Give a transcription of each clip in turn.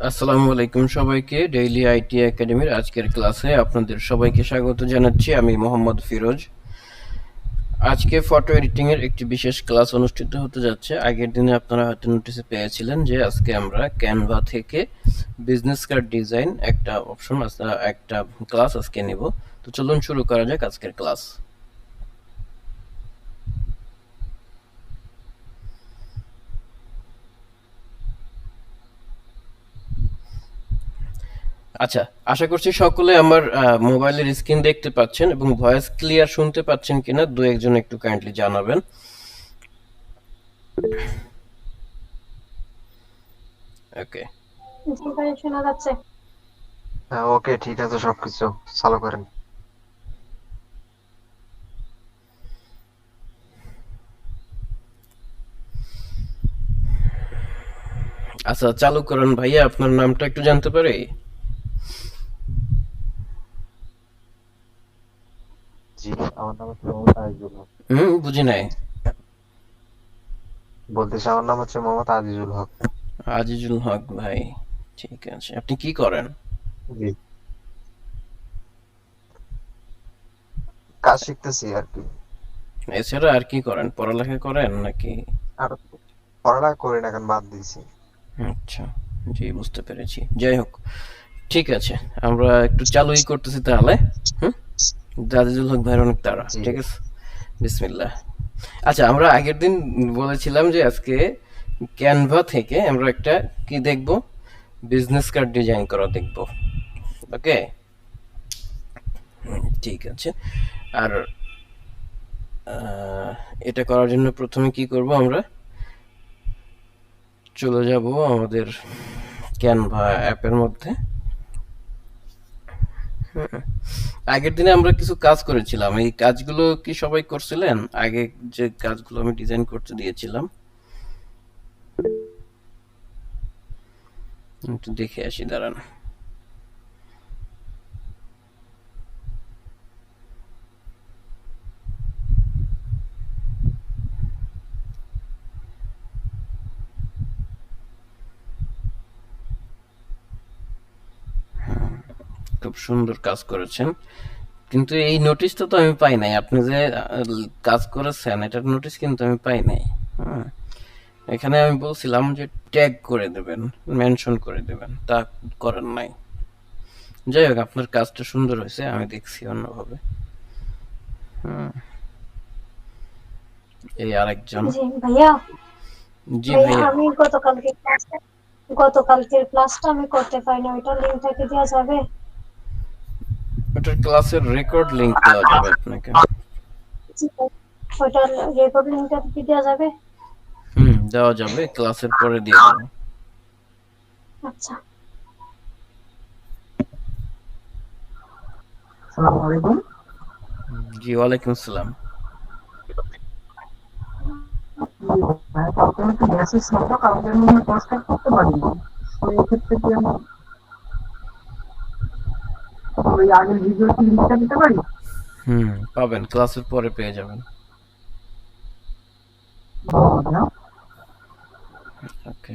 আসসালামু আলাইকুম সবাইকে। ডেইলি আইটি একাডেমির আজকের ক্লাসে আপনাদের সবাইকে স্বাগত জানাচ্ছি। আমি মোহাম্মদ ফিরোজ। আজকে ফটো এডিটিং এর একটি বিশেষ ক্লাস অনুষ্ঠিত হতে যাচ্ছে। আগের দিনে আপনারা হয়তো নোটিসে পেয়েছিলেন যে আজকে আমরা ক্যানভা থেকে বিজনেস কার্ড ডিজাইন একটা অপশন একটা ক্লাস আজকে নেব। তো চলুন শুরু করা যাক আজকের ক্লাস। আচ্ছা, আশা করছি সকলে আমার মোবাইলের স্ক্রিন দেখতে পাচ্ছেন এবং ভয়েস ক্লিয়ার শুনতে পাচ্ছেন কিনা দু একজন একটু কাইন্ডলি জানাবেন। ওকে। জি ভাই, শোনা যাচ্ছে। হ্যাঁ, ওকে, ঠিক আছে, সবকিছু চালু করেন। আচ্ছা, চালু করেন ভাইয়া। আপনার নামটা একটু জানতে পারি? জি, আমার নাম হচ্ছে মোহাম্মদ আজিজুল হক। বুঝি নাই। বলতেছি, আমার নাম হচ্ছে মোহাম্মদ আজিজুল হক। আজিজুল হক ভাই, ঠিক আছে। আপনি কি করেন? জি, কাজ শিখতেছি আর কি। এছাড়া আর কি করেন? পড়ালেখা করেন নাকি? আর পড়ালেখা করি না, এখন বাদ দিয়েছি। আচ্ছা, জি বুঝতে পেরেছি। যাই হোক, ঠিক আছে, আমরা একটু চালুই করতেছি তাহলে। হুম, আজিজুল হক ভাইয়ের অনেক তাড়া, জি, ঠিক আছে। বিসমিল্লাহ। আচ্ছা, আমরা আগের দিন বলেছিলাম যে আজকে ক্যানভা থেকে আমরা একটা কি দেখব, বিজনেস কার্ড ডিজাইন করা দেখব। ওকে, ঠিক আছে। আর এটা করার জন্য প্রথমে কি করব, আমরা চলে যাব আমাদের ক্যানভা অ্যাপের মধ্যে। আগের দিনে আমরা কিছু কাজ করেছিলাম, এই কাজগুলো কি সবাই করছিলেন? আগে যে কাজগুলো আমি ডিজাইন করতে দিয়েছিলাম, একটু দেখে আসি, দাঁড়ান। খুব সুন্দর কাজ করেছেন, কিন্তু এই নোটিশটা তো আমি পাই নাই। আপনি যে কাজ করেছেন এটার নোটিশ কিন্তু আমি পাই নাই। হ্যাঁ, এখানে আমি বলছিলাম যে ট্যাগ করে দেবেন, মেনশন করে দেবেন, তা করেন নাই। যাই হোক, আপনার কাজটা সুন্দর হয়েছে, আমি দেখছি অন্যভাবে। হুম, এই আরেকজন। জি ভাইয়া, জি ভাইয়া ভাইয়া। আমি গতকালকের ক্লাসটা আমি করতে পারিনি, ওইটার লিঙ্কটা কি দেওয়া যাবে? ওটার ক্লাসের রেকর্ড লিংক দেওয়া যাবে আপনাকে। জি ভাই, ওইটার রেকর্ড লিঙ্কটা কি দেওয়া যাবে? দেওয়া যাবে, ক্লাসের পরে দিয়ে দেবো। আচ্ছা। আসসালামু আলাইকুম। জি, ওয়ালাইকুম আসসালাম। কালকে আমি একটু মেসেজ ছিল, কালকে আমি কাজটা করতে পারিনি। তো এই ক্ষেত্রে কি আমি ওই আগের ভিডিওর কি লিঙ্কটা দিতে পারি? পাবেন, ক্লাসের পরে পেয়ে যাবেন। ধন্যবাদ ভাইয়া। ওকে।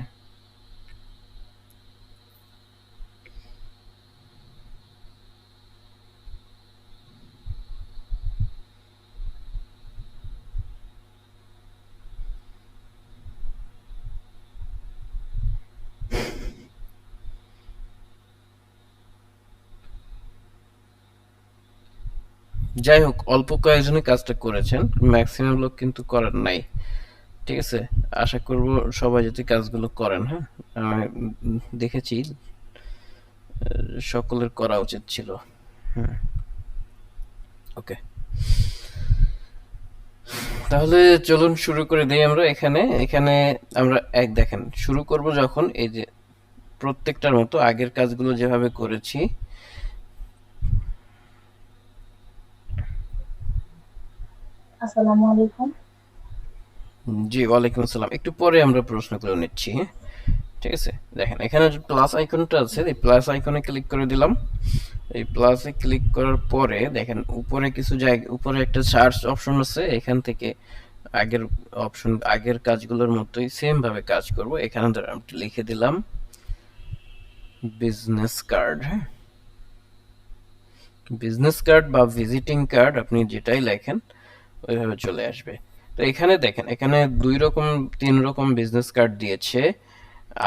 যাই হোক, অল্প কয়েকজনই কাজটা করেছেন, ম্যাক্সিমাম লোক কিন্তু করেন নাই। ঠিক আছে, আশা করব সবাই যদি কাজগুলো করেন। হ্যাঁ, আমি দেখেছি সকলের করা উচিত ছিল। হুম, ওকে, তাহলে চলুন শুরু করে দিই। আমরা এখানে এখানে আমরা দেখেন, শুরু করব যখন, এই যে প্রত্যেকটার মতো আগের কাজগুলো যেভাবে করেছি। আসসালামু আলাইকুম। জি, ওয়ালাইকুম আসসালাম। একটু পরে আমরা প্রশ্নগুলো নিচ্ছি, হ্যাঁ? ঠিক আছে, দেখেন এখানে যে প্লাস আইকনটা আছে, এই প্লাস আইকনে ক্লিক করে দিলাম। এই প্লাসে ক্লিক করার পরে দেখেন উপরে কিছু জায়গা, উপরে একটা সার্চ অপশন আছে, এখান থেকে আগের আগের কাজগুলোর মতোই সেম ভাবে কাজ করব। এখানে লিখে দিলাম বিজনেস কার্ড। হ্যাঁ, বিজনেস কার্ড বা ভিজিটিং কার্ড আপনি যেটাই লেখেন ওইভাবে চলে আসবে। তো এখানে দেখেন, এখানে 3 রকম বিজনেস কার্ড দিয়েছে।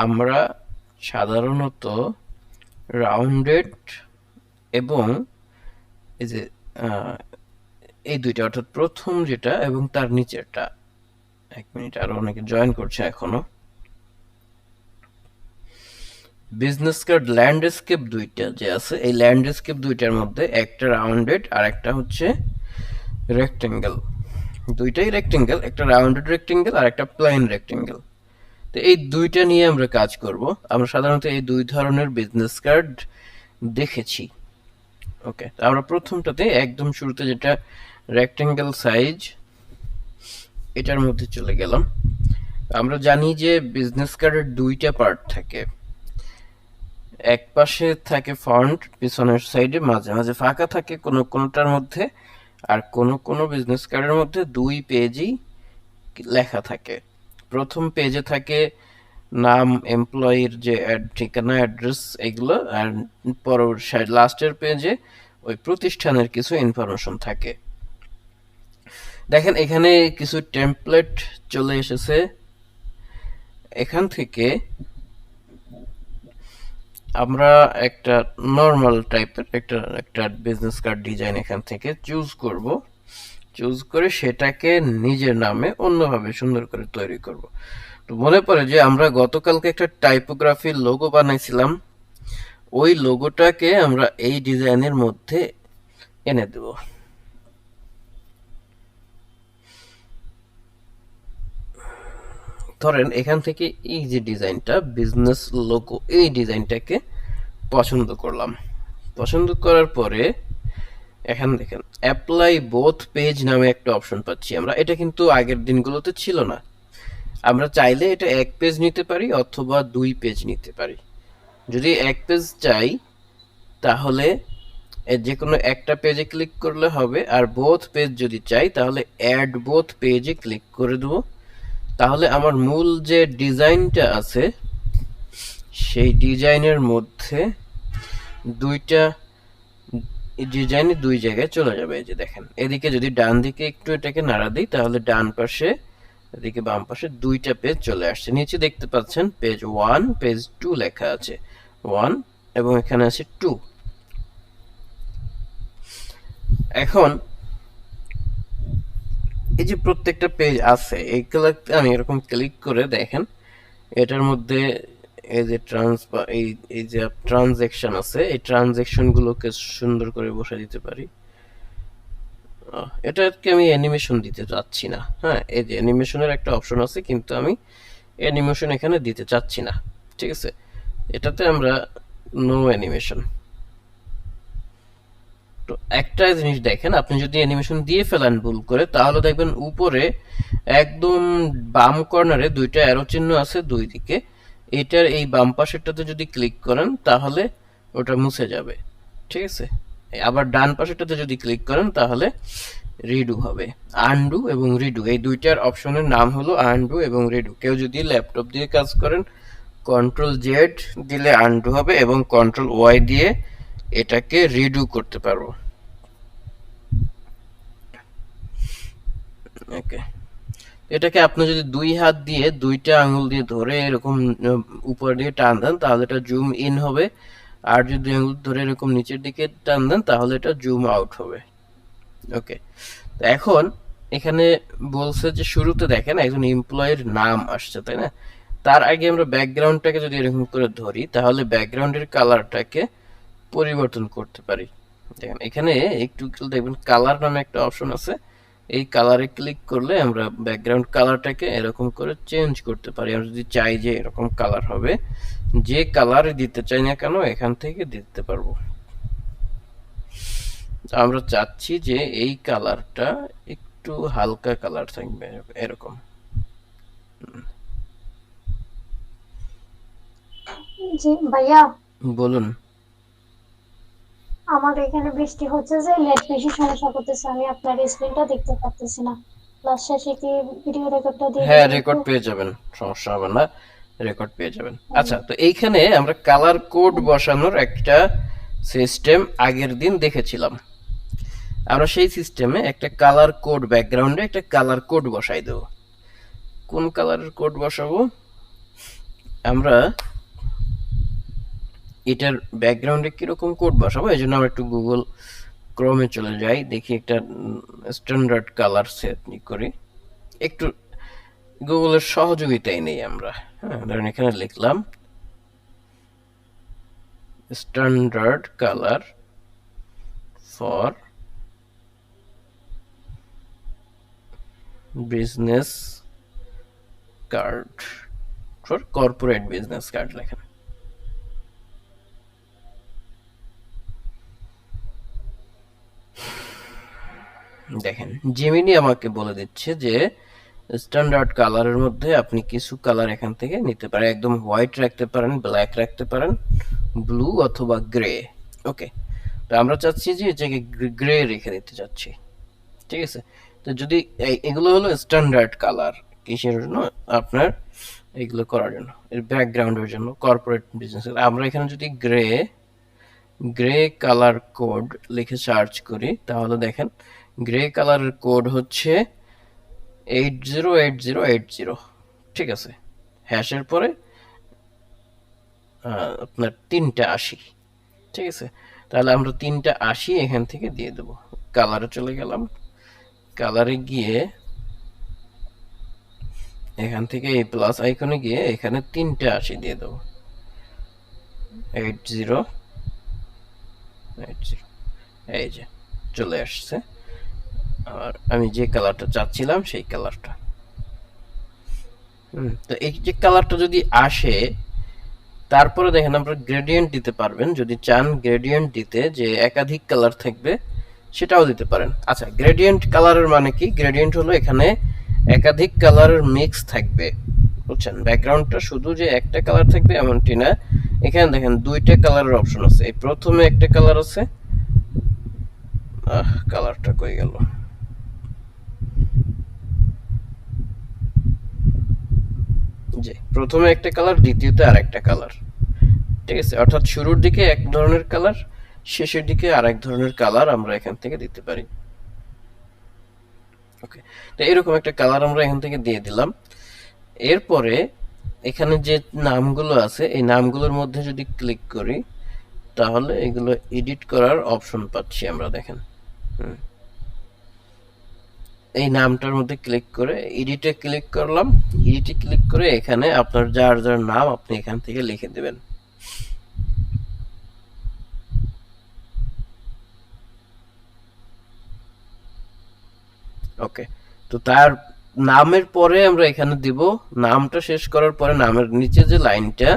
আমরা সাধারণত রাউন্ডেড এবং এই যে এই দুইটা, অর্থাৎ প্রথম যেটা এবং তার নিচেরটা। 1 মিনিট, আরো অনেকে জয়েন করছে এখনো। বিজনেস কার্ড ল্যান্ডস্কেপ দুইটা যে আছে, এই ল্যান্ডস্কেপ দুইটার মধ্যে একটা রাউন্ডেড আর একটা হচ্ছে রেক্টেঙ্গেল। দুইটাই রেক্টেঙ্গেল, একটা রাউন্ডেড রেক্টেঙ্গেল আর একটা প্লেন রেক্টেঙ্গেল। তো এই দুইটা নিয়ে আমরা কাজ করব। আমরা সাধারণত এই 2 ধরনের বিজনেস কার্ড দেখেছি। ওকে, তো আমরা প্রথমটাতে একদম শুরুতে যেটা রেক্টেঙ্গেল সাইজ, এটার মধ্যে চলে গেলাম। আমরা জানি যে বিজনেস কার্ডের 2টা পার্ট থাকে। এক পাশে থাকে ফন্ট, পিছনের সাইডে মাঝে মাঝে ফাঁকা থাকে কোনোটার মধ্যে, আর কোনো বিজনেস কার্ডের মধ্যে 2 পেজই লেখা থাকে। প্রথম পেজে থাকে নাম, এমপ্লয়ির যে ঠিকানা, অ্যাড্রেস, এগুলো, আর লাস্টের পেজে ওই প্রতিষ্ঠানের কিছু ইনফরমেশন থাকে। দেখেন এখানে কিছু টেমপ্লেট চলে এসেছে। এখান থেকে আমরা একটা নর্মাল টাইপের একটা বিজনেস কার্ড ডিজাইন এখান থেকে চুজ করব। চুজ করে সেটাকে নিজের নামে অন্যভাবে সুন্দর করে তৈরি করব। তো মনে পড়ে যে আমরা গতকালকে একটা টাইপোগ্রাফির লোগো বানাইছিলাম, ওই লোগোটাকে আমরা এই ডিজাইনের মধ্যে এনে দেব। ধরেন এখান থেকে এই যে ডিজাইনটা বিজনেস লোগো, এই ডিজাইনটাকে পছন্দ করলাম। পছন্দ করার পরে এখানে দেখেন অ্যাপ্লাই বোথ পেজ নামে একটা অপশন পাচ্ছি আমরা। এটা কিন্তু আগের দিনগুলোতে ছিল না। আমরা চাইলে এটা 1 পেজ নিতে পারি অথবা 2 পেজ নিতে পারি। যদি 1 পেজ চাই তাহলে যে কোনো একটা পেজে ক্লিক করলে হবে, আর বোথ পেজ যদি চাই তাহলে অ্যাড বোথ পেজে ক্লিক করে দেবো। তাহলে আমার মূল যে ডিজাইনটা আছে সেই ডিজাইনের মধ্যে দুইটা ডিজাইনে 2 জায়গায় চলে যাবে। এই যে দেখেন, এদিকে যদি ডান দিকে একটু এটাকে নাড়া দিই তাহলে ডান পাশে, এদিকে বাম পাশে 2টা পেজ চলে আসছে। নিচে দেখতে পাচ্ছেন পেজ 1, পেজ 2 লেখা আছে। 1 এবং এখানে আছে 2। এখন এই যে প্রত্যেকটা পেজ আছে, এইগুলোতে আমি এরকম ক্লিক করে দেখেন এটার মধ্যে এই যে এই যে ট্রানজ্যাকশন আছে, এই ট্রানজ্যাকশন গুলোকে সুন্দর করে বসে দিতে পারি। এটাকে আমি অ্যানিমেশন দিতে চাচ্ছি না। হ্যাঁ, এই যে অ্যানিমেশনের একটা অপশন আছে, কিন্তু আমি অ্যানিমেশন এখানে দিতে চাচ্ছি না। ঠিক আছে, এটাতে আমরা নো অ্যানিমেশন। তো একটা জিনিস দেখেন, আপনি যদি অ্যানিমেশন দিয়ে ফেলেন ভুল করে, তাহলে দেখবেন উপরে একদম বাম কর্নারে 2টা অ্যারো চিহ্ন আছে 2 দিকে। এটার এই বাম পাশেরটাতে যদি ক্লিক করেন তাহলে ওটা মুছে যাবে। ঠিক আছে, আবার ডান পাশেরটাতে যদি ক্লিক করেন তাহলে রিডু হবে। আনডু এবং রিডু, এই 2টার অপশনের নাম হলো আনডু এবং রিডু। কেউ যদি ল্যাপটপ দিয়ে কাজ করেন Ctrl Z দিলে আনডু হবে এবং Ctrl Y দিয়ে এটাকে রিডু করতে পারবো। ওকে, এটাকে আপনি যদি 2 হাত দিয়ে 2টা আঙ্গুল দিয়ে ধরে এরকম উপর দিকে টান দেন তাহলে এটা জুম ইন হবে, আর যদি আঙ্গুল ধরে এরকম নিচের দিকে টান দেন তাহলে এটা জুম আউট হবে। ওকে, তো এখন এখানে বলছে যে শুরুতে দেখেন একজন এমপ্লয়ির নাম আসছে, তাই না? তার আগে আমরা ব্যাকগ্রাউন্ডটাকে যদি এরকম করে ধরি তাহলে ব্যাকগ্রাউন্ডের কালারটাকে পরিবর্তন করতে পারি। দেখেন এখানে একটু দেখবেন কালার নামে একটা অপশন আছে, এই কালারে ক্লিক করলে আমরা ব্যাকগ্রাউন্ড কালারটাকে এরকম করে চেঞ্জ করতে পারি। আমরা যদি চাই যে এরকম কালার হবে, যে কালার দিতে চাই না কেন এখান থেকে দিতে পারবো। আমরা চাচ্ছি যে এই কালারটা একটু হালকা কালার থাকবে এরকম। জি ভাইয়া, বলুন। আমার এখানে বৃষ্টি হচ্ছে যে নেট বেশি সমস্যা করতেছে, আমি আপনার স্ক্রিনটা দেখতে পাচ্তেছি না। ক্লাস শেষে কি ভিডিও রেকর্ডটা দিয়ে হ্যাঁ, দিবেন রেকর্ড একটু? পেয়ে যাবেন, সমস্যা হবে না। রেকর্ড পেয়ে যাবেন। আচ্ছা, তো এইখানে আমরা কালার কোড বসানোর একটা সিস্টেম আগের দিন দেখেছিলাম। আমরা সেই সিস্টেমে একটা কালার কোড, ব্যাকগ্রাউন্ডে একটা কালার কোড বসাই দেব। কোন কালারের কোড বসাবো? আমরা এটার ব্যাকগ্রাউন্ডে কিরকম কোড বসাবো, এই জন্য আমরা একটু গুগল ক্রোমে চলে যাই, দেখি একটা স্ট্যান্ডার্ড কালার সেট করি, একটু গুগলের সহযোগিতাই নেই আমরা। হ্যাঁ, ধরেন এখানে লিখলাম standard colour for business card, for corporate business card লেখেন। দেখেন জেমিনি আমাকে বলে দিচ্ছে যে স্ট্যান্ডার্ড কালারের মধ্যে আপনি কিছু কালার এখান থেকে নিতে পারেন, একদম হোয়াইট রাখতে পারেন, ব্ল্যাক রাখতে পারেন, ব্লু অথবা গ্রে। ওকে, তো আমরা চাচ্ছি যে এটাকে গ্রে রেখে দিতে চাচ্ছি, ঠিক আছে। তো যদি এগুলো হলো স্ট্যান্ডার্ড কালার, কিসের জন্য? আপনার এগুলো করার জন্য, এর ব্যাকগ্রাউন্ডের জন্য, কর্পোরেট বিজনেস। আমরা এখানে যদি গ্রে কালার কোড লিখে সার্চ করি, তাহলে দেখেন গ্রে কালারের কোড হচ্ছে 808080, ঠিক আছে। হ্যাশের পরে আপনার 3টা 80, ঠিক আছে। তাহলে আমরা 3টা 80 এখান থেকে দিয়ে দেব। কালারে চলে গেলাম, কালারে গিয়ে এখান থেকে এই প্লাস আইকনে গিয়ে এখানে 3টা 80 দিয়ে দেবো, 8080, এই যে চলে আসছে। আর আমি যে কালারটা চাচ্ছিলাম সেই কালারটা। তো এই যে কালারটা যদি আসে, তারপরে দেখেন আমরা গ্রেডিয়েন্ট দিতে পারবেন, যদি চান গ্রেডিয়েন্ট দিতে যে একাধিক কালার থাকবে সেটাও দিতে পারেন। আচ্ছা, গ্রেডিয়েন্ট কালারের মানে কি? গ্রেডিয়েন্ট হলো এখানে একাধিক কালারের মিক্স থাকবে, বুঝছেন। ব্যাকগ্রাউন্ডটা শুধু যে একটা কালার থাকবে এমনটি না, এখানে দেখেন 2টা কালারের অপশন আছে। এই প্রথমে একটা কালার আছে, কালারটা কই গেল? যে প্রথমে একটা কালার, দ্বিতীয়তে আরেকটা কালার, ঠিক আছে। অর্থাৎ শুরুর দিকে এক ধরনের কালার, শেষের দিকে আরেক ধরনের কালার আমরা এখান থেকে দিতে পারি। ওকে, তো এরকম একটা কালার আমরা এখান থেকে দিয়ে দিলাম। এরপরে এখানে যে নামগুলো আছে এই নামগুলোর মধ্যে যদি ক্লিক করি, তাহলে এগুলো এডিট করার অপশন পাচ্ছি আমরা, দেখেন। এই নামটার মধ্যে ক্লিক করে এডিটে ক্লিক করলাম, এডিটে ক্লিক করে এখানে আপনার যার যার নাম আপনি এখান থেকে লিখে দেবেন। ওকে, তো তার নামের পরে আমরা এখানে দিব, নামটা শেষ করার পরে নামের নিচে যে লাইনটা,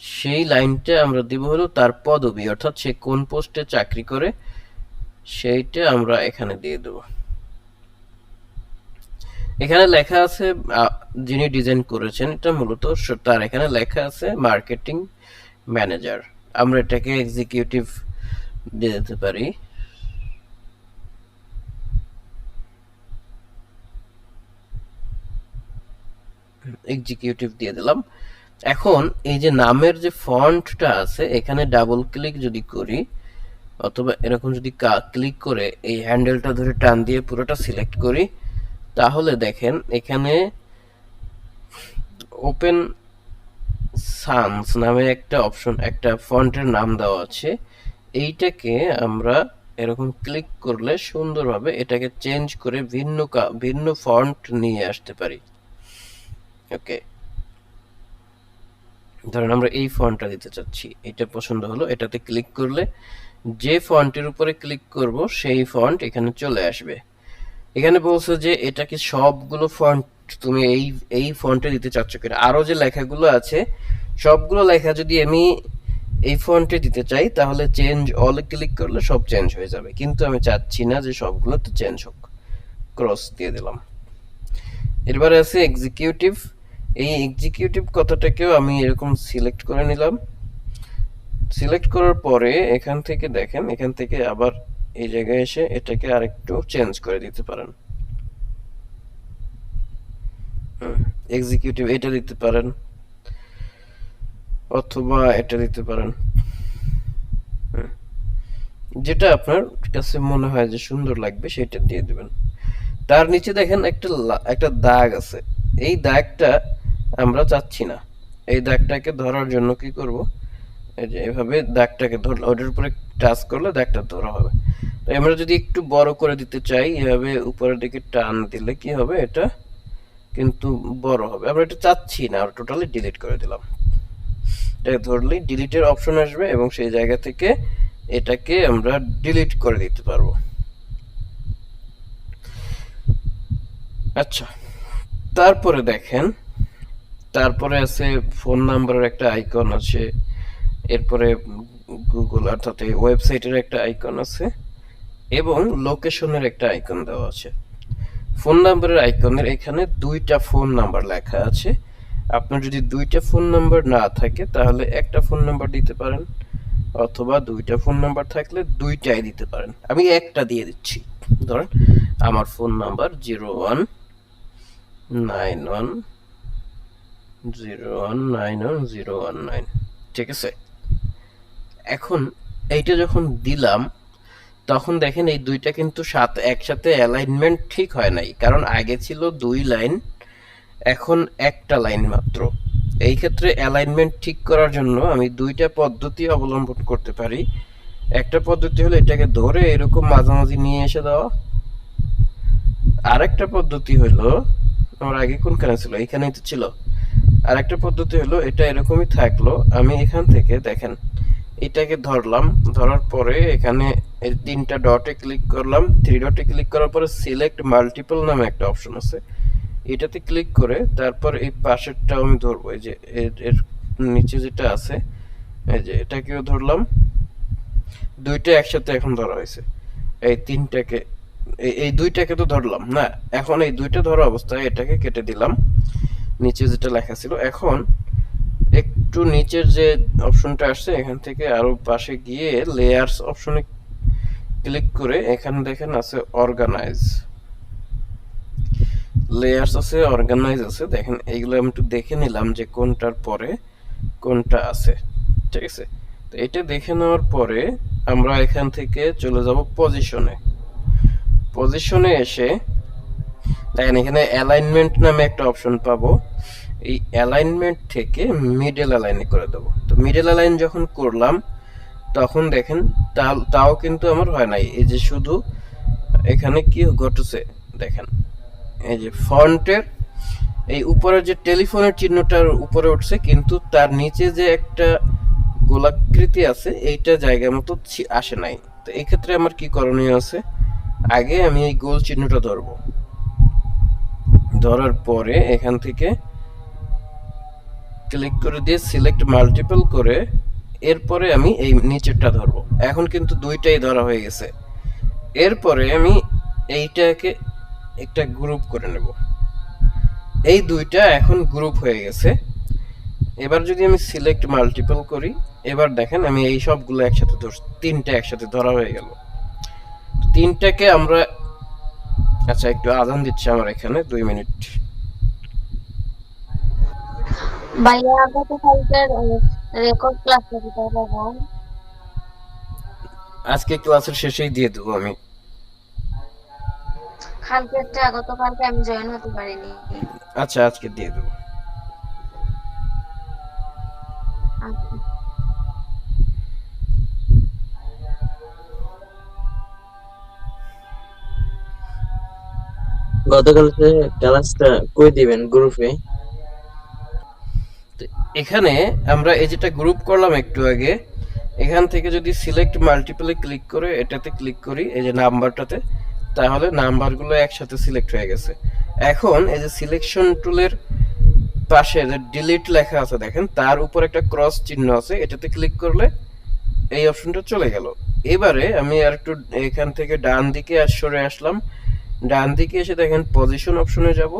সেই লাইনটা আমরা দিব হলো তার পদবি, অর্থাৎ সে কোন পোস্টে চাকরি করে সেইটা আমরা এখানে দিয়ে দেব। এখানে লেখা আছে যিনি ডিজাইন করেছেন, এটা মূলত তার এখানে লেখা আছে মার্কেটিং ম্যানেজার। আমরা এটাকে এক্সিকিউটিভ দিয়ে দিতে পারি। এক্সিকিউটিভ দিয়ে দিলাম। এখন এই যে নামের যে ফন্টটা আছে, এখানে ডাবল ক্লিক যদি করি অথবা এরকম যদি ক্লিক করে এই হ্যান্ডেলটা ধরে টান দিয়ে পুরোটা সিলেক্ট করি, তাহলে দেখেন এখানে ওপেন সানস নামে একটা অপশন, একটা ফন্টের নাম দেওয়া আছে। এইটাকে আমরা এরকম ক্লিক করলে সুন্দরভাবে এটাকে চেঞ্জ করে ভিন্ন ফন্ট নিয়ে আসতে পারি। ওকে, ধরেন আমরা এই ফন্টটা দিতে চাচ্ছি, এটা পছন্দ হলো, এটাতে ক্লিক করলে যে ফন্টের উপরে ক্লিক করব সেই ফন্ট এখানে চলে আসবে। এখানে বলছে যে এটা কি সবগুলো ফন্ট তুমি এই ফন্টে দিতে চাচ্ছ কিনা, আরো যে লেখাগুলো আছে সবগুলো লেখা যদি আমি এই ফন্টে দিতে চাই, তাহলে চেঞ্জ অল ক্লিক করলে সব চেঞ্জ হয়ে যাবে, কিন্তু আমি চাচ্ছি না যে সবগুলো তো চেঞ্জ হোক। ক্রস দিয়ে দিলাম। এরপরে আছে এক্সিকিউটিভ। এই এক্সিকিউটিভ কথাটাকেও আমি এরকম সিলেক্ট করে নিলাম। সিলেক্ট করার পরে এখান থেকে দেখেন, এখান থেকে আবার এই জায়গায় এসে এটাকে আরেকটু চেঞ্জ করে দিতে পারেন। এক্সিকিউটিভ এটা দিতে পারেন, অথবা এটা দিতে পারেন। যেটা আপনার কাছে মনে হয় যে সুন্দর লাগবে সেটা দিয়ে দিবেন। তার নিচে দেখেন একটা দাগ আছে। এই দাগটা আমরা চাচ্ছি না। এই দাগটাকে ধরার জন্য কি করব, এই যে এভাবে দাগটাকে ধরলে ওটার উপরে টাচ করলে দাগটা ধরা হবে। তো আমরা যদি একটু বড় করে দিতে চাই, এভাবে উপরের দিকে টান দিলে কি হবে, এটা কিন্তু বড় হবে। আমরা এটা চাচ্ছি না, আমরা টোটালি ডিলিট করে দিলাম। এটা ধরলেই ডিলিটের অপশন আসবে এবং সেই জায়গা থেকে এটাকে আমরা ডিলিট করে দিতে পারবো। আচ্ছা, তারপরে দেখেন, তারপরে আছে ফোন নাম্বারের একটা আইকন আছে, এরপরে গুগল অর্থাৎ এই ওয়েবসাইটের একটা আইকন আছে এবং লোকেশনের একটা আইকন দেওয়া আছে। ফোন নাম্বারের আইকনের এখানে 2টা ফোন নাম্বার লেখা আছে। আপনার যদি 2টা ফোন নাম্বার না থাকে তাহলে একটা ফোন নাম্বার দিতে পারেন, অথবা 2টা ফোন নাম্বার থাকলে 2টাই দিতে পারেন। আমি একটা দিয়ে দিচ্ছি। ধরেন আমার ফোন নাম্বার 0191019019, ঠিক আছে। এখন এইটা যখন দিলাম তখন দেখেন এই 2টা কিন্তু একসাথে অ্যালাইনমেন্ট ঠিক হয় নাই, কারণ আগে ছিল 2 লাইন, এখন একটা লাইন মাত্র। এই ক্ষেত্রে অ্যালাইনমেন্ট ঠিক করার জন্য আমি 2টা পদ্ধতি অবলম্বন করতে পারি। একটা পদ্ধতি হলো এটাকে ধরে এরকম মাঝামাঝি নিয়ে এসে দেওয়া। আরেকটা পদ্ধতি হলো, আমার আগে কোনখানে ছিল, এখানেই তো ছিল। আরেকটা পদ্ধতি হলো এটা এরকমই থাকলো, আমি এখান থেকে দেখেন এটাকে ধরলাম, ধরার পরে এখানে এই 3টা ডটে ক্লিক করলাম, 3 ডটে ক্লিক করার পরে সিলেক্ট মাল্টিপল নামে একটা অপশন আছে, এটাতে ক্লিক করে তারপর এই পাশেরটাও আমি ধরবো। এই যে এর নিচে যেটা আছে, এই যে এটাকেও ধরলাম। 2টা একসাথে এখন ধরা হয়েছে। এই 3টাকে, এই 2টাকে তো ধরলাম না, এখন এই 2টা ধরা অবস্থায় এটাকে কেটে দিলাম, নিচে যেটা লেখা ছিল। এখন একটু নিচের যে অপশনটা আসছে এখান থেকে আরো পাশে গিয়ে লেয়ার্স অপশনে ক্লিক করে এখানে দেখেন আছে অর্গানাইজ, লেয়ার্স আছে, অর্গানাইজ আছে। দেখেন এইগুলো আমি একটু দেখে নিলাম যে কোনটার পরে কোনটা আছে, ঠিক আছে। তো এটা দেখে নেওয়ার পরে আমরা এখান থেকে চলে যাব পজিশনে। পজিশনে এসে দেখেন এখানে অ্যালাইনমেন্ট নামে একটা অপশন পাবো। এই অ্যালাইনমেন্ট থেকে মিডল অ্যালাইনে করে দেবো। তো মিডল অ্যালাইন যখন করলাম তখন দেখেন তাও কিন্তু আমার হয় নাই। এই যে শুধু এখানে কি ঘটেছে দেখেন, এই যে ফন্টের এই উপরে যে টেলিফোনের চিহ্নটার উপরে উঠছে, কিন্তু তার নিচে যে একটা গোলাকৃতি আছে এইটা জায়গা মতো আসে নাই। তো এই ক্ষেত্রে আমার কি করণীয় আছে, আগে আমি এই গোল চিহ্নটা ধরবো, ধরার পরে এখান থেকে ক্লিক করে দিয়ে সিলেক্ট মাল্টিপল করে এরপরে আমি এই নিচেরটা ধরবো। এখন কিন্তু 2টাই ধরা হয়ে গেছে। এরপরে আমি এইটাকে একটা গ্রুপ করে নেব। এই 2টা এখন গ্রুপ হয়ে গেছে। এবার যদি আমি সিলেক্ট মাল্টিপল করি, এবার দেখেন আমি এই সবগুলো একসাথে ধরছি, 3টা একসাথে ধরা হয়ে গেল। 3টাকে আমরা, আচ্ছা একটু আজান দিচ্ছে আমার এখানে, 2 মিনিট। ভাইয়া গতকালকের রেকর্ড ক্লাসটা কোথায় পাবো? আজকে ক্লাসের শেষেই দিয়ে দেবো আমি। গতকালকে আমি জয়েন হতে পারিনি। আচ্ছা আজকে দিয়ে দেবো। আচ্ছা। গতকালকে ক্লাসটা কই দিবেন গ্রুপে? এখানে আমরা এই যেটা গ্রুপ করলাম একটু আগে, এখান থেকে যদি সিলেক্ট মাল্টিপলে ক্লিক করে এটাতে ক্লিক করি এই যে নাম্বারটাতে, তাহলে নাম্বারগুলো একসাথে সিলেক্ট হয়ে গেছে। এখন এই যে সিলেকশন টুলের পাশে যে ডিলিট লেখা আছে দেখেন, তার উপর একটা ক্রস চিহ্ন আছে, এটাতে ক্লিক করলে এই অপশনটা চলে গেল। এবারে আমি আর একটু এখান থেকে ডান দিকে সরে আসলাম, ডান দিকে এসে দেখেন পজিশন অপশনে যাব।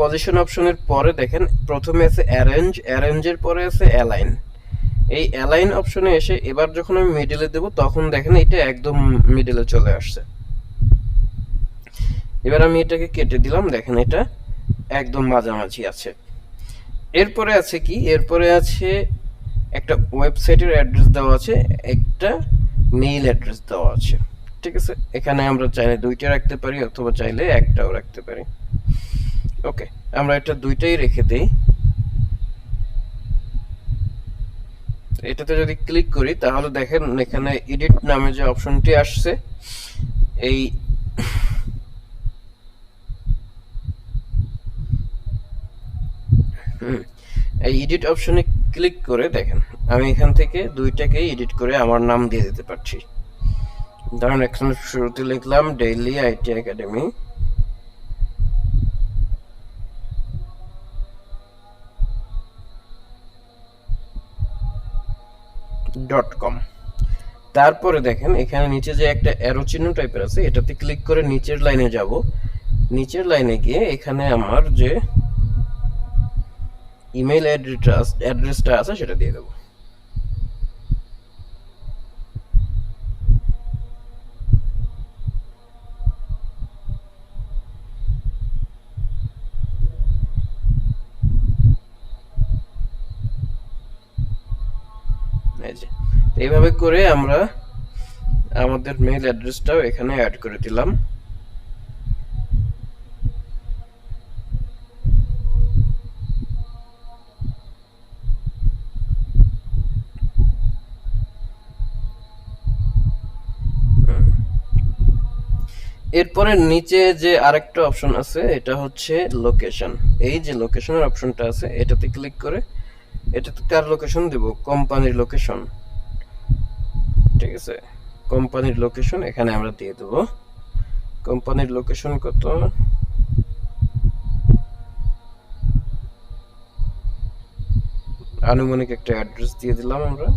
পজিশন অপশনের পরে দেখেন প্রথমে আছে অ্যারেঞ্জ, অ্যারেঞ্জের পরে আছে অ্যালাইন। এই অ্যালাইন অপশনে এসে এবার যখন আমি মিডলে দেব তখন দেখেন এটা একদম মিডলে চলে আসছে। এবার আমি এটাকে কেটে দিলাম, দেখেন এটা একদম মাঝামাঝি আছে। এরপরে আছে কি, এরপরে আছে একটা ওয়েবসাইটের অ্যাড্রেস দেওয়া আছে, একটা মেইল অ্যাড্রেস দেওয়া আছে। ঠিক আছে, এখানে আমরা চাইলে দুইটা রাখতে পারি অথবা চাইলে একটাও রাখতে পারি। ওকে, আমরা এটা দুইটাই রেখে দেই। এটাতে যদি ক্লিক করি তাহলে দেখেন এখানে এডিট নামে যে অপশনটি আসছে, এই এই এডিট অপশনে ক্লিক করে দেখেন আমি এখান থেকে দুইটাকেই এডিট করে আমার নাম দিয়ে দিতে পারছি। ধরেন এখানে শুরুতে লিখলাম ডেইলি আইটি একাডেমি, .com। তারপরে দেখেন এখানে নিচে যে একটা অ্যারো চিহ্ন টাইপের আছে, এটাতে ক্লিক করে নিচের লাইনে যাব। নিচের লাইনে গিয়ে এখানে আমার যে ইমেল অ্যাড্রেসটা আছে সেটা দিয়ে দেবো। এই যে এইভাবে করে আমরা আমাদের মেইল অ্যাড্রেসটাও এখানে অ্যাড করে দিলাম। এরপরে নিচে যে আরেকটা অপশন আছে এটা হচ্ছে লোকেশন। এই যে লোকেশনের অপশনটা আছে এটাতে ক্লিক করে এটাতে কার লোকেশন দেব, কোম্পানির লোকেশন। ঠিক আছে, কোম্পানির লোকেশন এখানে আমরা দিয়ে দেব। কোম্পানির লোকেশন কত, আনুমানিক একটা অ্যাড্রেস দিয়ে দিলাম আমরা।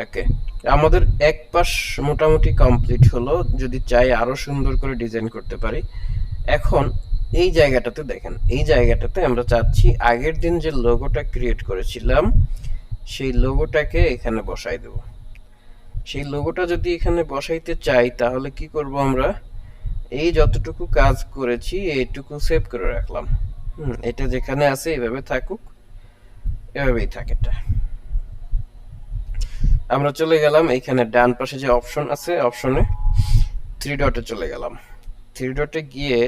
ওকে, আমাদের এক পাশ মোটামুটি কমপ্লিট হলো। যদি চাই আরো সুন্দর করে ডিজাইন করতে পারি। এখন এই জায়গাটাতে দেখেন, এই জায়গাটাতে আমরা চাচ্ছি আগের দিন যে লোগোটা ক্রিয়েট করেছিলাম সেই লোগোটাকে এখানে বসাই দেব। সেই লোগোটা যদি এখানে বসাইতে চাই তাহলে কি করব, আমরা এই যতটুকু কাজ করেছি এইটুকু সেভ করে রাখলাম। এটা যেখানে আছে এভাবে থাকুক, এভাবেই থাকে এটা। আমরা চলে গেলাম এইখানে ডান পাশে যে অপশন আছে, অপশনে 3 ডটে চলে গেলাম। 3 ডটে গিয়ে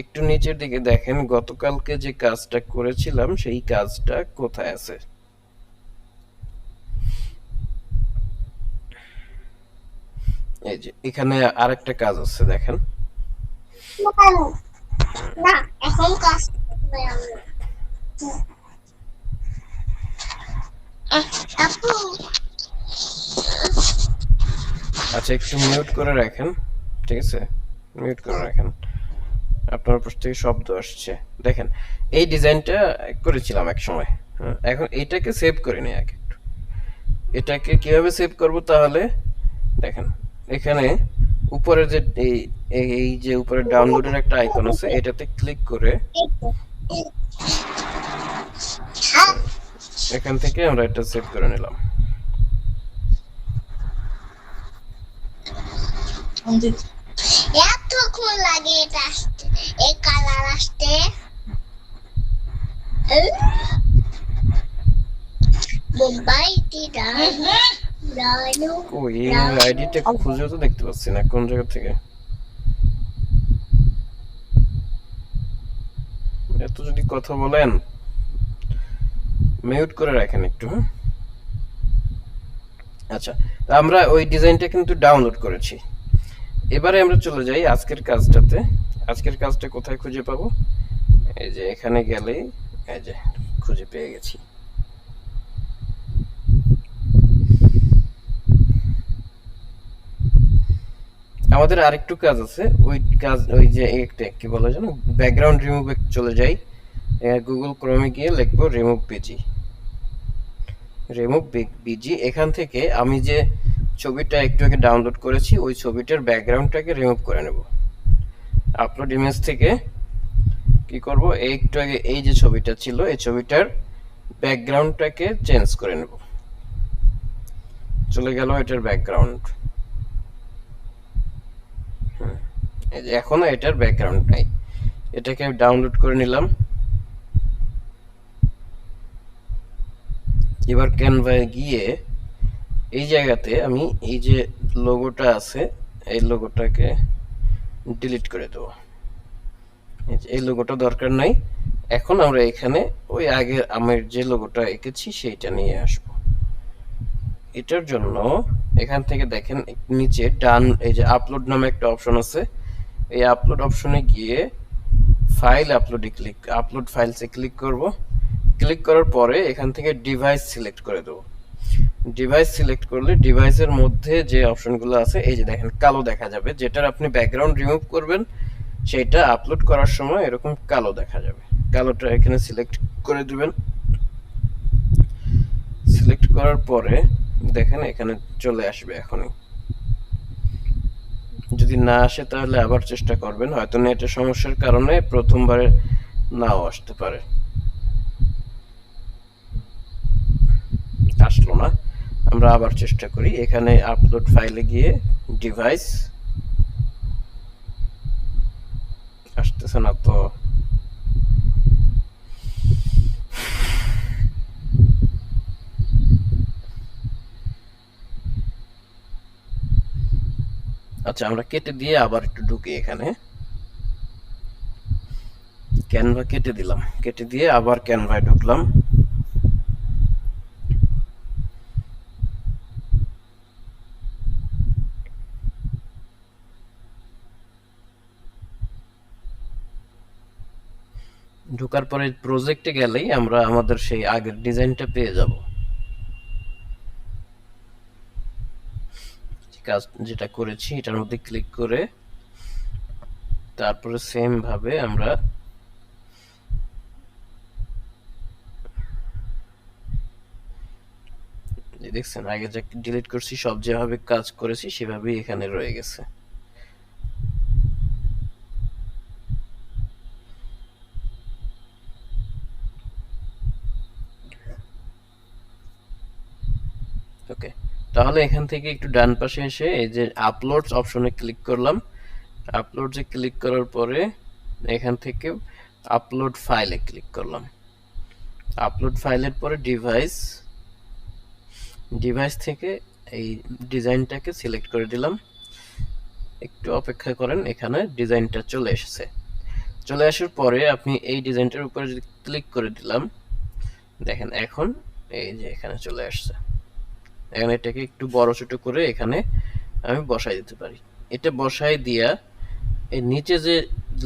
একটু নিচের দিকে দেখেন গতকালকে যে কাজটা করেছিলাম সেই কাজটা কোথায় আছে। এই যে এখানে আরেকটা কাজ আছে দেখেন। না এখন কাজ আপু আচ্ছা, একটু মিউট করে রাখেন। ঠিক আছে, মিউট করে রাখেন, আপনার উপর থেকে শব্দ আসছে। দেখেন এই ডিজাইনটা করেছিলাম এক সময়। এখন এইটাকে সেভ করে নিই আগে। এটাকে কিভাবে সেভ করব তাহলে দেখেন এখানে উপরে যে এই যে উপরে ডাউনলোডের একটা আইকন আছে এটাতে ক্লিক করে এখান থেকে আমরা এটা সেভ করে নিলাম। এতক্ষণ লাগে এটা আসতে, এই কালার আসতে। মুম্বাই ওই আইডিটা খুঁজে তো দেখতে পাচ্ছি না কোন জায়গা থেকে। এত যদি কথা বলেন মিউট করে রাখেন একটু। আচ্ছা, আমরা ওই ডিজাইনটা কিন্তু ডাউনলোড করেছি। এবারে আমরা চলে যাই আজকের কাজটাতে। আজকের কাজটা কোথায় খুঁজে পাবো, এই যে এখানে গেলেই এই যে খুঁজে পেয়ে গেছি। আমাদের আরেকটু কাজ আছে, ওই যে একটা কি বলা যায় না, ব্যাকগ্রাউন্ড রিমুভে চলে যাই। গুগল ক্রোমে গিয়ে লিখবো রিমুভ বিজি। এখান থেকে আমি যে ছবিটা একটু আগে ডাউনলোড করেছি ওই ছবিটার ব্যাকগ্রাউন্ডটাকে রিমুভ করে নেব। আপলোড ইমেজ থেকে কি করব, একটু আগে এই যে ছবিটা ছিল এই ছবিটার ব্যাকগ্রাউন্ডটাকে চেঞ্জ করে নেব। চলে গেল এটার ব্যাকগ্রাউন্ড। এই যে এখন এটার ব্যাকগ্রাউন্ড নাই, এটাকে আমি ডাউনলোড করে নিলাম। এবার ক্যানভায় গিয়ে এই জায়গাতে আমি এই যে লোগোটা আছে এই লোগোটাকে ডিলিট করে দেবো। এই লোগোটা দরকার নাই। এখন আমরা এখানে ওই আগের আমি যে লোগোটা এঁকেছি সেইটা নিয়ে আসব। এটার জন্য এখান থেকে দেখেন নিচে ডান এই যে আপলোড নামে একটা অপশন আছে, এই আপলোড অপশনে গিয়ে ফাইল আপলোড ফাইলসে ক্লিক করব। ক্লিক করার পরে এখান থেকে ডিভাইস সিলেক্ট করে দেবো। ডিভাইস সিলেক্ট করলে ডিভাইসের মধ্যে যে অপশনগুলো আছে এই যে দেখেন কালো দেখা যাবে, যেটার আপনি ব্যাকগ্রাউন্ড রিমুভ করবেন সেটা আপলোড করার সময় এরকম কালো দেখা যাবে। কালোটা এখানে সিলেক্ট করে দিবেন। সিলেক্ট করার পরে দেখেন এখানে চলে আসবে এখনই। যদি না আসে তাহলে আবার চেষ্টা করবেন, হয়তো নেটের সমস্যার কারণে প্রথমবারে নাও আসতে পারে। আসলো না, আমরা আবার চেষ্টা করি। এখানে আপলোড ফাইলে গিয়ে ডিভাইস, আসতেছে না তো। আচ্ছা, আমরা কেটে দিয়ে আবার একটু ঢুকি এখানে। ক্যানভা কেটে দিলাম, কেটে দিয়ে আবার ক্যানভায় ঢুকলাম। ঢোকার পরে প্রজেক্টে গেলেই আমরা আমাদের সেই আগের ডিজাইনটা পেয়ে যাব। কাজ যেটা করেছি এটার মধ্যে ক্লিক করে তারপরে সেম ভাবে আমরা দেখছেন আগে যা ডিলিট করছি সব যেভাবে কাজ করেছি সেভাবেই এখানে রয়ে গেছে। ওকে, তাহলে এখান থেকে একটু ডান পাশে এসে এই যে আপলোডস অপশনে ক্লিক করলাম। আপলোডসে ক্লিক করার পরে এখান থেকে আপলোড ফাইলে ক্লিক করলাম। আপলোড ফাইলের পরে ডিভাইস থেকে এই ডিজাইনটাকে সিলেক্ট করে দিলাম। একটু অপেক্ষা করেন, এখানে ডিজাইনটা চলে এসেছে। চলে আসার পরে আপনি এই ডিজাইনটার উপরে যদি ক্লিক করে দিলাম, দেখেন এখন এই যে এখানে চলে আসছে। এখন এটাকে একটু বড় ছোট করে এখানে আমি বসাই দিতে পারি। এটা বসাই দিয়া এই নিচে যে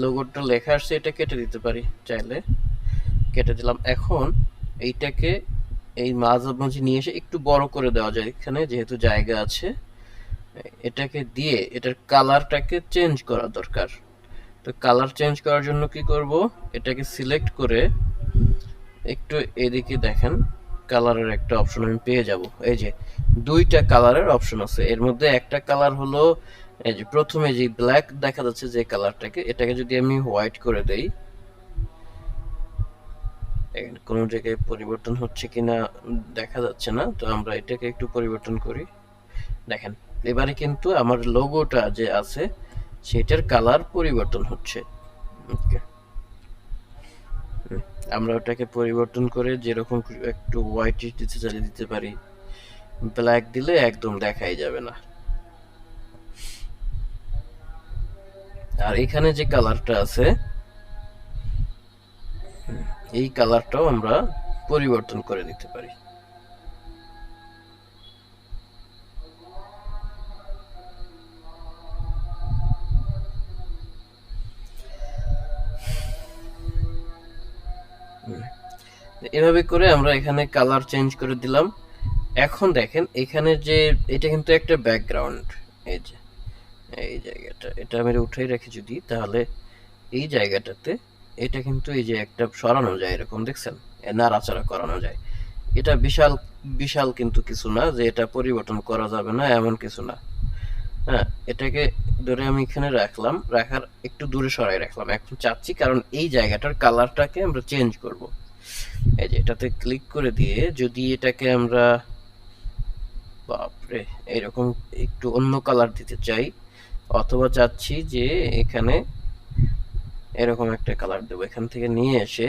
লোগোটা লেখা আসছে এটা কেটে দিতে পারি, চাইলে কেটে দিলাম। এখন এইটাকে এই মাঝামাঝি নিয়ে এসে একটু বড় করে দেওয়া যায় এখানে, যেহেতু জায়গা আছে। এটাকে দিয়ে এটার কালারটাকে চেঞ্জ করা দরকার। তো কালার চেঞ্জ করার জন্য কি করব, এটাকে সিলেক্ট করে একটু এদিকে দেখেন কালারের একটা অপশন আমি পেয়ে যাব। এই যে দুইটা কালারের অপশন আছে, এর মধ্যে একটা কালার হলো এই যে প্রথমে যে ব্ল্যাক দেখা যাচ্ছে যে কালারটাকে, এটাকে যদি আমি হোয়াইট করে দেই, কোন জায়গায় পরিবর্তন হচ্ছে কিনা দেখা যাচ্ছে না, তো আমরা এটাকে একটু পরিবর্তন করি। দেখেন এবারে কিন্তু আমার লোগোটা যে আছে সেটার কালার পরিবর্তন হচ্ছে। ওকে, আমরা ওটাকে পরিবর্তন করে যেরকম একটু হোয়াইট দিতে চাইলে দিতে পারি, ব্ল্যাক দিলে একদম দেখাই যাবে না। আর এখানে যে কালারটা আছে এই কালারটাও আমরা পরিবর্তন করে দিতে পারি। এভাবে করে আমরা এখানে কালার চেঞ্জ করে দিলাম। এখন দেখেন এখানে যে এটা কিন্তু একটা ব্যাকগ্রাউন্ড, এই যে এই জায়গাটা এটা আমি উঠাই রাখি যদি, তাহলে এই জায়গাটাতে এটা কিন্তু এই যে একটা সরানো যায় এরকম, দেখছেন নাড়াচাড়া করানো যায়। এটা বিশাল বিশাল কিন্তু কিছু না যে এটা পরিবর্তন করা যাবে না এমন কিছু না। হ্যাঁ, এটাকে ধরে আমি এখানে রাখলাম, রাখার একটু দূরে সরাই রাখলাম। এখন চাচ্ছি কারণ এই জায়গাটার কালারটাকে আমরা চেঞ্জ করব। এই যে এটাতে ক্লিক করে দিয়ে যদি এটাকে আমরা বাপরে, এরকম একটু অন্য কালার দিতে চাই, অথবা চাচ্ছি যে এখানে এরকম একটা কালার দেবো। এখান থেকে নিয়ে এসে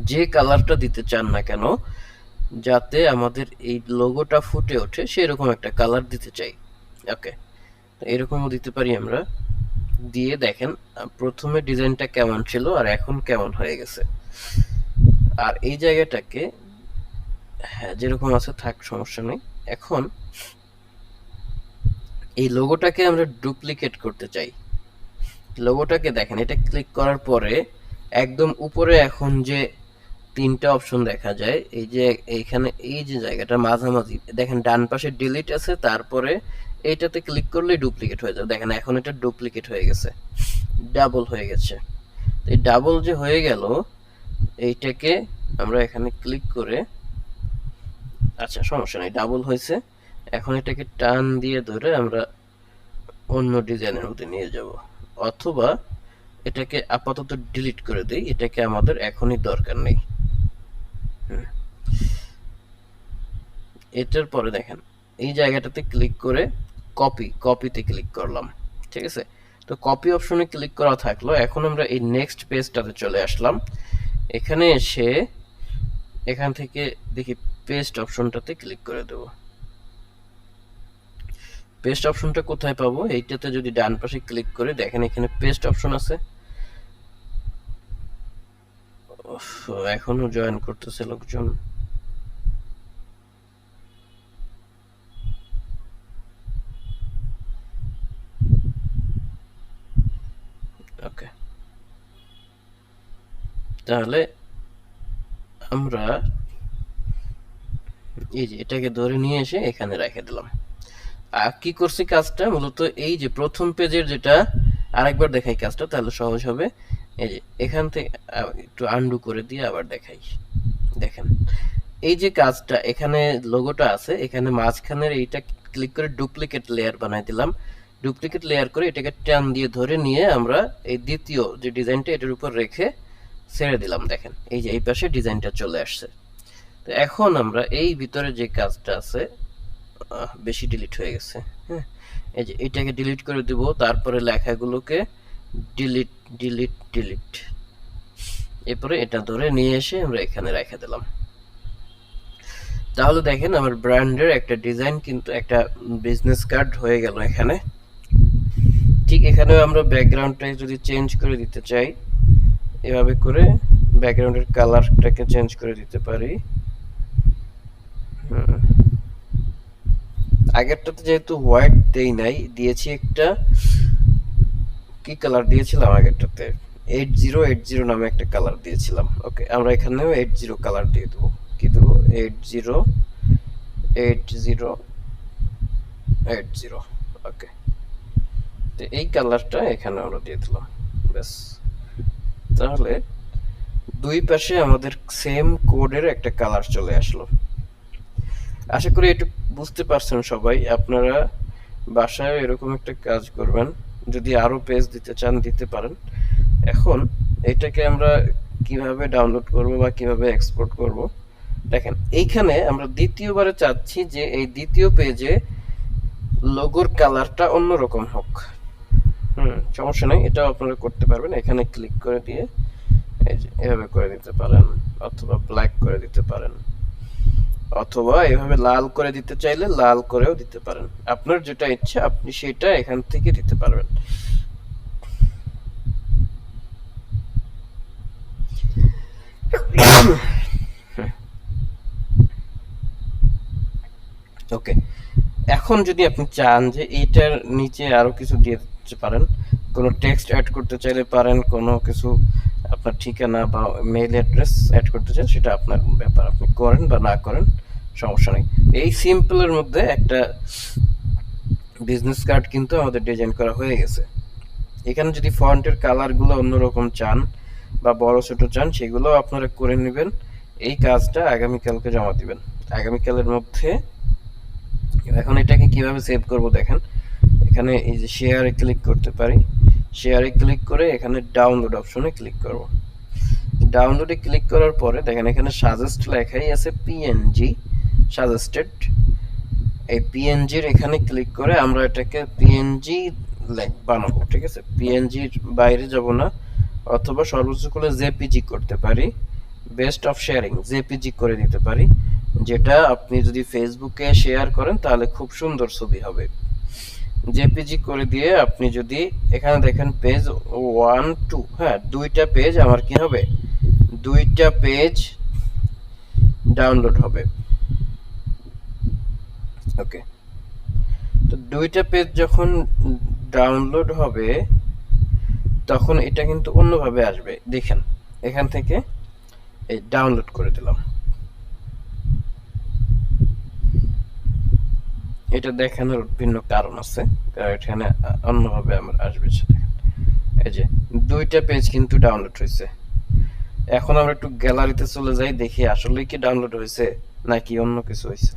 যে কালারটা দিতে চান না কেন, যাতে আমাদের এই লোগোটা ফুটে ওঠে সেরকম একটা কালার দিতে চাই। ওকে, তো এরকমও দিতে পারি আমরা। দিয়ে দেখেন প্রথমে ডিজাইনটা কেমন ছিল আর এখন কেমন হয়ে গেছে। আর এই জায়গাটাকে হ্যাঁ যেরকম আছে থাক, সমস্যা নেই। এখন এই লোগোটাকে আমরা ডুপ্লিকেট করতে চাই। লোগোটাকে দেখেন, এটা ক্লিক করার পরে একদম উপরে এখন যে তিনটা অপশন দেখা যায়, এই যে এইখানে এই যে জায়গাটা মাঝামাঝি দেখেন ডান পাশে ডিলিট আছে, তারপরে এইটাতে ক্লিক করলেই ডুপ্লিকেট হয়ে যাবে। দেখেন এখন এটা ডুপ্লিকেট হয়ে গেছে, ডাবল হয়ে গেছে। এই ডাবল যে হয়ে গেল, এইটাকে আমরা এখানে ক্লিক করে, আচ্ছা সমস্যা নেই, ডাবল হয়েছে। এখন এটাকে টান দিয়ে ধরে আমরা অন্য ডিজাইনের মধ্যে নিয়ে যাব, অথবা এটাকে আপাতত ডিলিট করে দিই, এটাকে আমাদের এখনই দরকার নেই। এটার পরে দেখেন এই জায়গাটাতে ক্লিক করে কপিতে ক্লিক করলাম, ঠিক আছে। তো কপি অপশনে ক্লিক করা থাকলো। এখন আমরা এই নেক্সট পেজটাতে চলে আসলাম। এখানে এসে এখান থেকে দেখি পেস্ট অপশনটাতে ক্লিক করে দেব। পেস্ট অপশনটা কোথায় পাবো? এইটাতে যদি ডান পাশে ক্লিক করে দেখেন এখানে পেস্ট অপশন আছে। এখনো জয়েন করতেছে লোকজন। ওকে, তাহলে আমরা এই যে এটাকে ধরে নিয়ে এসে এখানে রেখে দিলাম। আর কি করছি কাজটা মূলত, এই যে প্রথম পেজের যেটা, আরেকবার দেখাই কাজটা তাহলে সহজ হবে। এই যে এখান থেকে একটু আন্ডু করে দিয়ে আবার দেখাই। দেখেন এই যে কাজটা, এখানে লোগোটা আছে, এখানে মাঝখানের এইটা ক্লিক করে ডুপ্লিকেট লেয়ার বানাই দিলাম। ডুপ্লিকেট লেয়ার করে এটাকে টান দিয়ে ধরে নিয়ে আমরা এই দ্বিতীয় যে ডিজাইনটা এটার উপর রেখে ছেড়ে দিলাম। দেখেন এই যে এই পাশে ডিজাইনটা চলে আসছে। তো এখন আমরা এই ভিতরে যে কাজটা আছে, বেশি ডিলিট হয়ে গেছে, হ্যাঁ, এই যে এটাকে ডিলিট করে দিব। তারপরে লেখাগুলোকে ডিলিট ডিলিট ডিলিট, এরপরে এটা ধরে নিয়ে এসে আমরা এখানে রেখে দিলাম। তাহলে দেখেন আমার ব্র্যান্ডের একটা ডিজাইন কিন্তু একটা বিজনেস কার্ড হয়ে গেল এখানে। ঠিক এখানেও আমরা ব্যাকগ্রাউন্ডটা যদি চেঞ্জ করে দিতে চাই, এভাবে করে ব্যাকগ্রাউন্ডের কালারটাকে চেঞ্জ করে দিতে পারি। আগেরটাতে যেহেতু হোয়াইট দেই নাই, দিয়েছি একটা, কি কালার দিয়েছিলাম আগেরটাতে, 8080 নামে একটা কালার দিয়েছিলাম। ওকে, আমরা এখানেও 80 কালার দিয়ে দেবো। কি দেবো? 808080। ওকে, তো এই কালারটা এখানে আমরা দিয়ে দিলাম, ব্যাস। তাহলে দুই পাশে আমাদের সেম কোডের একটা কালার চলে আসলো। আশা করি একটু বুঝতে পারছেন সবাই। আপনারা বাসায় এরকম একটা কাজ করবেন, যদি আরো পেজ দিতে চান দিতে পারেন। এখন এটাকে আমরা কিভাবে ডাউনলোড করব বা কিভাবে এক্সপোর্ট করব, দেখেন এইখানে আমরা দ্বিতীয়বারে চাচ্ছি যে এই দ্বিতীয় পেজে লোগোর কালারটা অন্যরকম হোক। সমস্যা নেই, এটাও আপনারা করতে পারবেন। এখানে ক্লিক করে দিয়ে এই যে এভাবে করে দিতে পারেন, অথবা ব্ল্যাক করে দিতে পারেন, অথবা এভাবে লাল করে দিতে চাইলে লাল করেও দিতে পারেন। আপনার যেটা ইচ্ছা আপনি সেটা এখান থেকে দিতে পারবেন। ওকে, এখন যদি আপনি চান যে এইটার নিচে আরো কিছু দিয়ে দিতে পারেন, কোনো টেক্সট অ্যাড করতে চাইলে পারেন, কোনো কিছু আপনার ঠিকানা বা মেইল অ্যাড্রেস অ্যাড করতে চান, সেটা আপনার ব্যাপার, আপনি করেন বা না করেন, সমস্যা নেই। এই সিম্পলের মধ্যে একটা বিজনেস কার্ড কিন্তু আমাদের ডিজাইন করা হয়ে গেছে। এখানে যদি ফন্টের কালারগুলো অন্যরকম চান বা বড় ছোট চান, সেগুলো আপনারা করে নেবেন। এই কাজটা আগামীকালকে জমা দিবেন। আগামীকালের মধ্যে এখন এটাকে কিভাবে সেভ করব দেখেন, এখানে এই যে শেয়ারে ক্লিক করতে পারি। শেয়ারে ক্লিক করে এখানে ডাউনলোড অপশনে ক্লিক করব। ডাউনলোডে ক্লিক করার পরে দেখেন এখানে সাজেস্ট লেখাই আছে পিএনজি, সাজেস্টেড, এই পিএনজির এখানে ক্লিক করে আমরা এটাকে পিএনজি বানাবো। ঠিক আছে, পিএনজির বাইরে যাব না, অথবা সর্বোচ্চ করে জেপিজি করতে পারি, বেস্ট অফ শেয়ারিং জেপিজি করে দিতে পারি, যেটা আপনি যদি ফেসবুকে শেয়ার করেন তাহলে খুব সুন্দর ছবি হবে। জেপিজি করে দিয়ে আপনি যদি এখানে দেখেন পেজ 1 2, হ্যাঁ দুইটা পেজ আমার কি হবে, দুইটা পেজ ডাউনলোড হবে। ওকে, তো দুইটা পেজ যখন ডাউনলোড হবে তখন এটা কিন্তু অন্যভাবে আসবে। দেখেন এখান থেকে এই ডাউনলোড করে দিলাম, এটা দেখানোর ভিন্ন কারণ আছে, কারণ এখানে অন্যভাবে আমার আসবে। এই যে দুইটা পেজ কিন্তু ডাউনলোড হয়েছে। এখন আমরা একটু গ্যালারিতে চলে যাই, দেখি আসলে কি ডাউনলোড হয়েছে নাকি অন্য কিছু হয়েছে।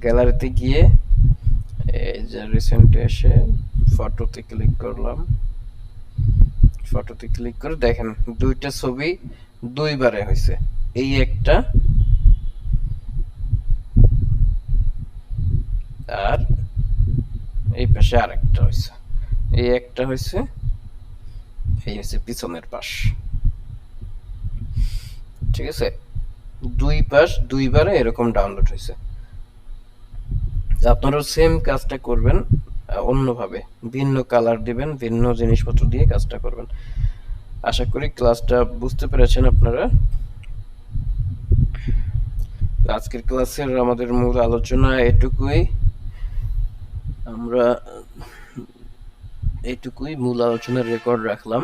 গ্যালারিতে গিয়ে এই যে রিসেন্টে এসে ফটোতে ক্লিক করলাম, ফটোতে ক্লিক করে দেখেন দুইটা ছবি দুইবারে হয়েছে, এই একটা আর এই পাশে আরেকটা হয়েছে, এই একটা হয়েছে, এই হচ্ছে পিছনের পাশ। ঠিক আছে, দুই পাশ দুইবারে এরকম ডাউনলোড হয়েছে। আপনারাও সেম কাজটা করবেন, অন্যভাবে ভিন্ন কালার দিবেন, ভিন্ন জিনিসপত্র দিয়ে কাজটা করবেন। আশা করি ক্লাসটা বুঝতে পেরেছেন আপনারা। আজকের ক্লাসের আমাদের মূল আলোচনা এটুকুই, আমরা এইটুকুই মূল আলোচনার রেকর্ড রাখলাম।